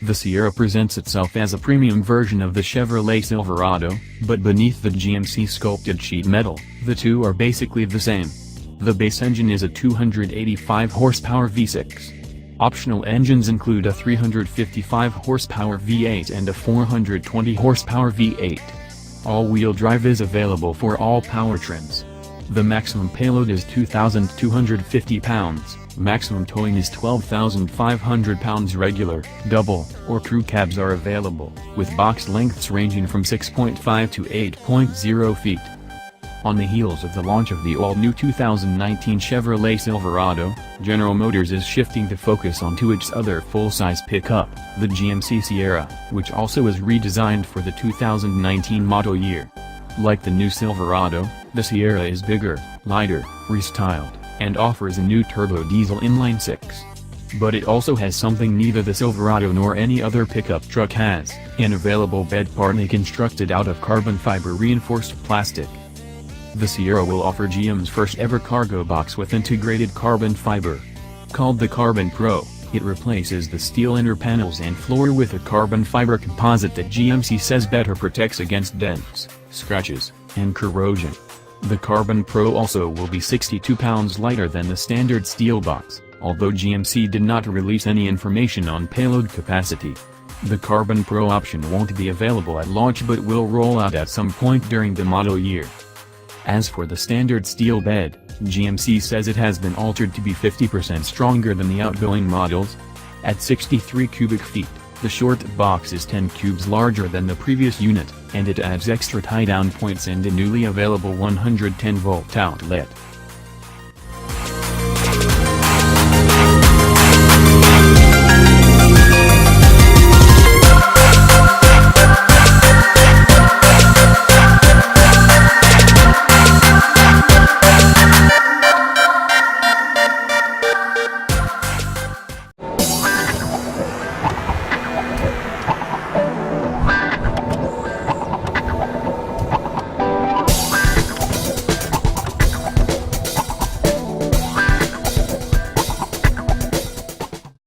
The Sierra presents itself as a premium version of the Chevrolet Silverado, but beneath the GMC sculpted sheet metal, the two are basically the same. The base engine is a 285 horsepower V6. Optional engines include a 355 horsepower V8 and a 420 horsepower V8. All-wheel drive is available for all powertrains. The maximum payload is 2,250 pounds, maximum towing is 12,500 pounds. Regular, double, or crew cabs are available, with box lengths ranging from 6.5 to 8.0 feet. On the heels of the launch of the all-new 2019 Chevrolet Silverado, General Motors is shifting to focus onto its other full-size pickup, the GMC Sierra, which also is redesigned for the 2019 model year. Like the new Silverado, the Sierra is bigger, lighter, restyled, and offers a new turbo diesel inline-six. But it also has something neither the Silverado nor any other pickup truck has, an available bed partly constructed out of carbon fiber reinforced plastic. The Sierra will offer GM's first ever cargo box with integrated carbon fiber. Called the Carbon Pro, it replaces the steel inner panels and floor with a carbon fiber composite that GMC says better protects against dents, scratches, and corrosion. The Carbon Pro also will be 62 pounds lighter than the standard steel box, although GMC did not release any information on payload capacity. The Carbon Pro option won't be available at launch but will roll out at some point during the model year. As for the standard steel bed, GMC says it has been altered to be 50% stronger than the outgoing models. At 63 cubic feet, the short box is 10 cubes larger than the previous unit, and it adds extra tie-down points and a newly available 110-volt outlet.